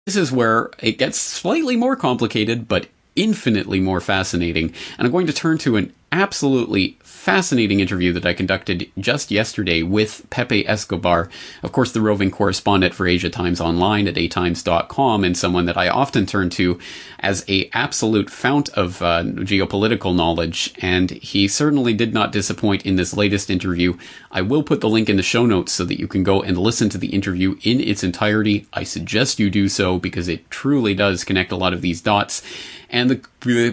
This is where it gets slightly more complicated, but infinitely more fascinating. And I'm going to turn to an absolutely fascinating interview that I conducted just yesterday with Pepe Escobar, of course, the roving correspondent for Asia Times Online at atimes.com, and someone that I often turn to as a absolute fount of geopolitical knowledge. And he certainly did not disappoint in this latest interview. I will put the link in the show notes so that you can go and listen to the interview in its entirety. I suggest you do so because it truly does connect a lot of these dots. And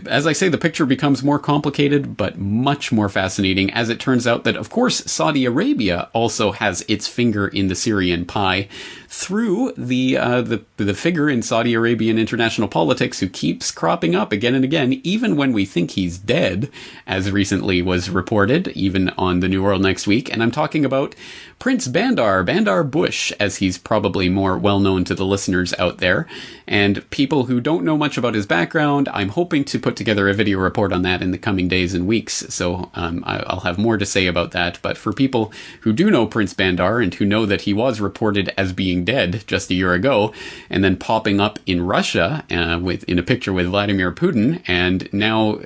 as I say, the picture becomes more complicated, but much more fascinating, as it turns out that, of course, Saudi Arabia also has its finger in the Syrian pie through the figure in Saudi Arabian international politics who keeps cropping up again and again, even when we think he's dead, as recently was reported, even on the New World Next Week. And I'm talking about Prince Bandar Bush, as he's probably more well known to the listeners out there. And people who don't know much about his background, I'm hoping to put together a video report on that in the coming days and weeks, so I'll have more to say about that. But for people who do know Prince Bandar and who know that he was reported as being dead just a year ago, and then popping up in Russia in a picture with Vladimir Putin, and now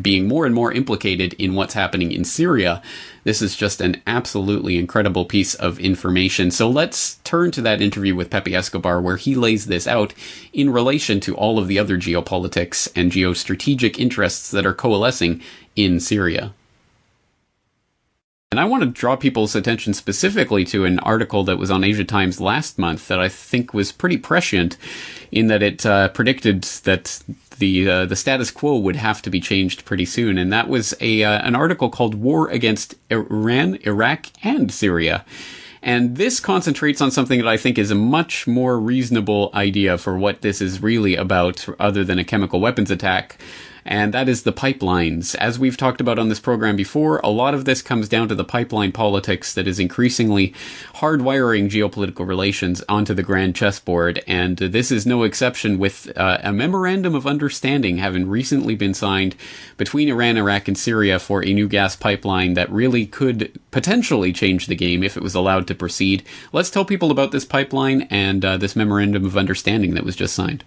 being more and more implicated in what's happening in Syria, this is just an absolutely incredible piece of information. So let's turn to that interview with Pepe Escobar, where he lays this out in relation to all of the other geopolitics and geostrategic interests that are coalescing in Syria. And I want to draw people's attention specifically to an article that was on Asia Times last month that I think was pretty prescient in that it predicted that the status quo would have to be changed pretty soon. And that was an article called War Against Iran, Iraq, and Syria. And this concentrates on something that I think is a much more reasonable idea for what this is really about, other than a chemical weapons attack. And that is the pipelines. As we've talked about on this program before, a lot of this comes down to the pipeline politics that is increasingly hardwiring geopolitical relations onto the grand chessboard. And this is no exception, with a memorandum of understanding having recently been signed between Iran, Iraq, and Syria for a new gas pipeline that really could potentially change the game if it was allowed to proceed. Let's tell people about this pipeline and this memorandum of understanding that was just signed.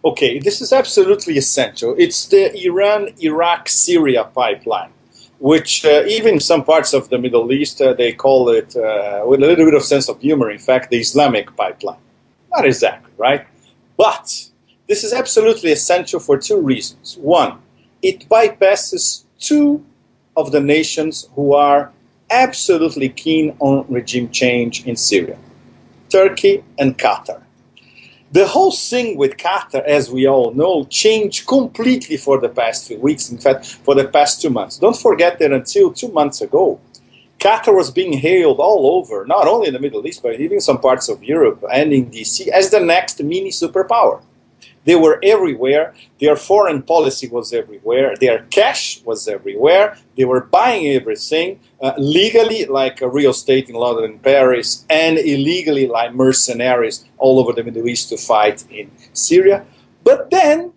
Okay, this is absolutely essential. It's the Iran-Iraq-Syria pipeline, which even in some parts of the Middle East, they call it, with a little bit of sense of humor, in fact, the Islamic pipeline. Not exactly, right? But this is absolutely essential for two reasons. One, it bypasses two of the nations who are absolutely keen on regime change in Syria, Turkey and Qatar. The whole thing with Qatar, as we all know, changed completely for the past few weeks, in fact, for the past 2 months. Don't forget that until 2 months ago, Qatar was being hailed all over, not only in the Middle East, but even some parts of Europe and in DC, as the next mini superpower. They were everywhere. Their foreign policy was everywhere. Their cash was everywhere. They were buying everything legally, like real estate in London and Paris, and illegally, like mercenaries all over the Middle East to fight in Syria. But then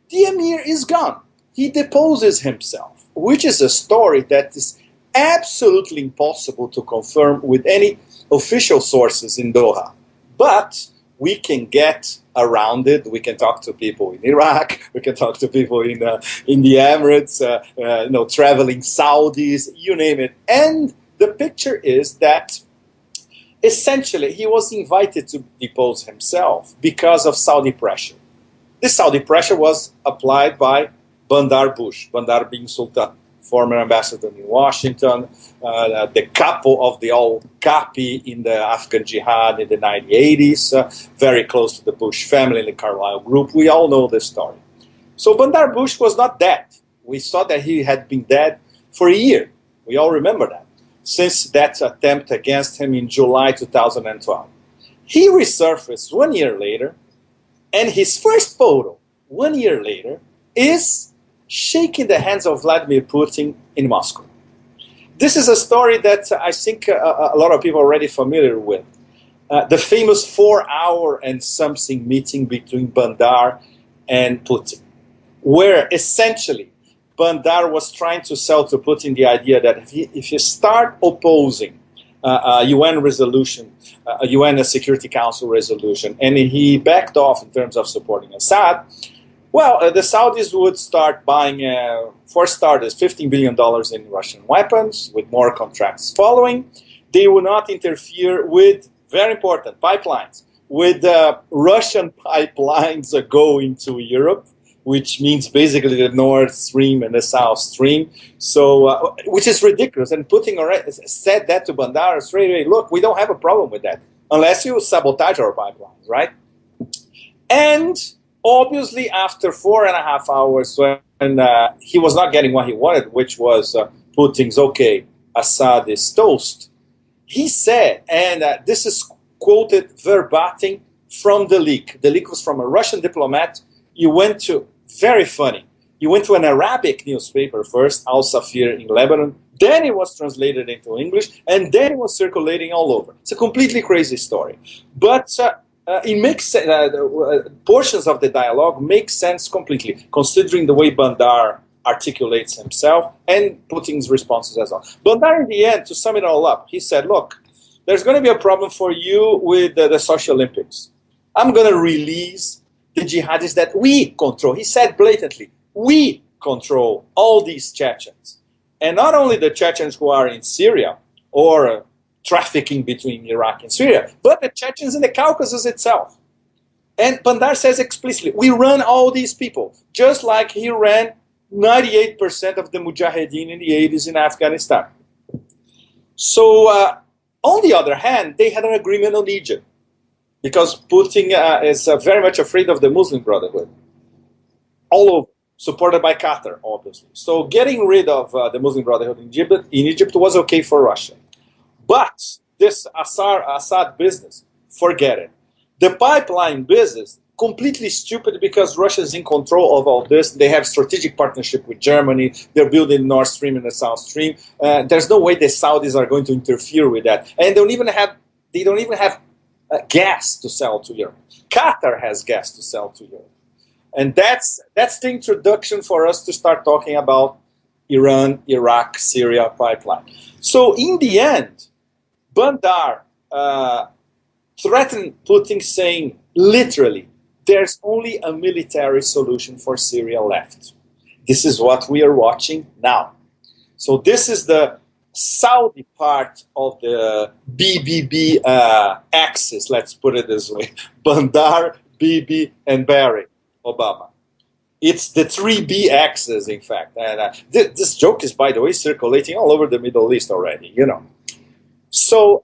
the emir is gone. He deposes himself, which is a story that is absolutely impossible to confirm with any official sources in Doha. But we can get around it. We can talk to people in Iraq. We can talk to people in the Emirates, traveling Saudis, you name it. And the picture is that essentially he was invited to depose himself because of Saudi pressure. This Saudi pressure was applied by Bandar Bush, Bandar bin Sultan, former ambassador in Washington, the capo of the al-Qapi in the Afghan jihad in the 1980s, very close to the Bush family and the Carlyle group. We all know the story. So Bandar Bush was not dead. We thought that he had been dead for a year. We all remember that, since that attempt against him in July 2012. He resurfaced 1 year later, and his first photo 1 year later is shaking the hands of Vladimir Putin in Moscow. This is a story that I think a lot of people are already familiar with. The famous 4-hour and something meeting between Bandar and Putin, where essentially Bandar was trying to sell to Putin the idea that if you start opposing a UN resolution, a UN Security Council resolution, and he backed off in terms of supporting Assad, well, the Saudis would start buying, for starters, $15 billion in Russian weapons, with more contracts following. They would not interfere with, very important, pipelines, with Russian pipelines going to Europe, which means basically the Nord Stream and the South Stream. So, which is ridiculous. And Putin already said that to Bandar straight away. Look, we don't have a problem with that unless you sabotage our pipelines, right? And obviously, after 4.5 hours, when he was not getting what he wanted, which was Putin's okay, Assad is toast, he said, and this is quoted verbatim from the leak. The leak was from a Russian diplomat. You went to, very funny, you went to an Arabic newspaper first, Al Safir in Lebanon, then it was translated into English, and then it was circulating all over. It's a completely crazy story. But it makes sense, portions of the dialogue make sense completely, considering the way Bandar articulates himself and Putin's responses as well. Bandar, in the end, to sum it all up, he said, look, there's going to be a problem for you with the Sochi Olympics. I'm going to release the jihadis that we control. He said blatantly, we control all these Chechens. And not only the Chechens who are in Syria or trafficking between Iraq and Syria, but the Chechens in the Caucasus itself. And Bandar says explicitly, we run all these people, just like he ran 98% of the Mujahideen in the 80s in Afghanistan. So, on the other hand, they had an agreement on Egypt, because Putin is very much afraid of the Muslim Brotherhood, all over, supported by Qatar, obviously. So getting rid of the Muslim Brotherhood in Egypt was okay for Russia. But this Assad business, forget it. The pipeline business, completely stupid, because Russia is in control of all this. They have strategic partnership with Germany. They're building Nord Stream and the South Stream. There's no way the Saudis are going to interfere with that. And they don't even have gas to sell to Europe. Qatar has gas to sell to Europe. And that's the introduction for us to start talking about Iran, Iraq, Syria pipeline. So in the end, Bandar threatened Putin, saying literally, there's only a military solution for Syria left. This is what we are watching now. So this is the Saudi part of the BBB axis, let's put it this way. Bandar, Bibi, and Barack Obama. It's the 3B axis, in fact. And this joke is, by the way, circulating all over the Middle East already, you know. So,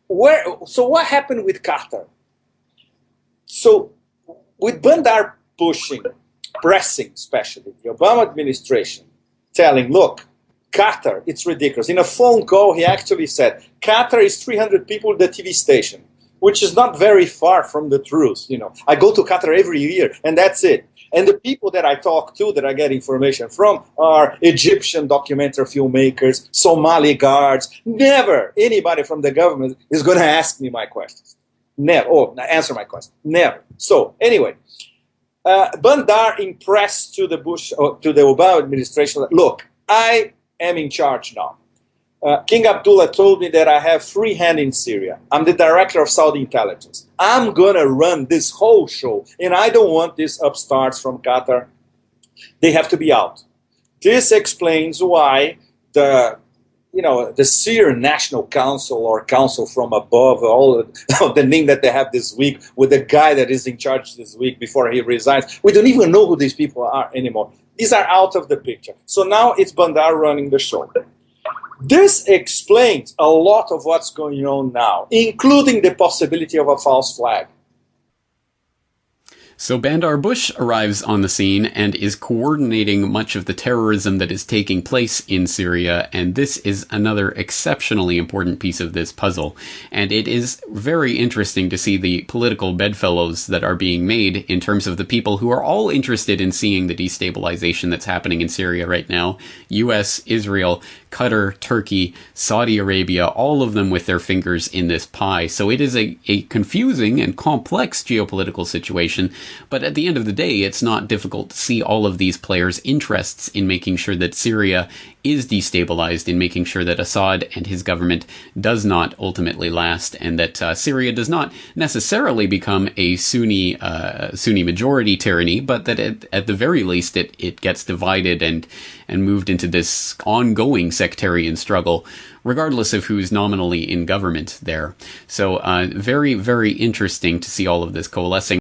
so what happened with Qatar? So, with Bandar pushing, pressing especially, the Obama administration, telling, look, Qatar, it's ridiculous. In a phone call, he actually said, Qatar is 300 people at the TV station, which is not very far from the truth. You know, I go to Qatar every year, and that's it. And the people that I talk to, that I get information from, are Egyptian documentary filmmakers, Somali guards. Never anybody from the government is going to ask me my questions. Never. Oh, answer my question. Never. So anyway, Bandar impressed to the Obama administration. Look, I am in charge now. King Abdullah told me that I have free hand in Syria. I'm the director of Saudi intelligence. I'm going to run this whole show, and I don't want these upstarts from Qatar. They have to be out. This explains why the Syrian National Council, or Council from Above, all the name that they have this week, with the guy that is in charge this week before he resigns. We don't even know who these people are anymore. These are out of the picture. So now it's Bandar running the show. This explains a lot of what's going on now, including the possibility of a false flag. So Bandar Bush arrives on the scene and is coordinating much of the terrorism that is taking place in Syria, and this is another exceptionally important piece of this puzzle. And it is very interesting to see the political bedfellows that are being made in terms of the people who are all interested in seeing the destabilization that's happening in Syria right now. US, Israel, Qatar, Turkey, Saudi Arabia, all of them with their fingers in this pie. So it is a confusing and complex geopolitical situation But at the end of the day, it's not difficult to see all of these players' interests in making sure that Syria is destabilized, in making sure that Assad and his government does not ultimately last, and that Syria does not necessarily become a Sunni majority tyranny, but that at the very least it gets divided and moved into this ongoing sectarian struggle, regardless of who's nominally in government there. So very, very interesting to see all of this coalescing.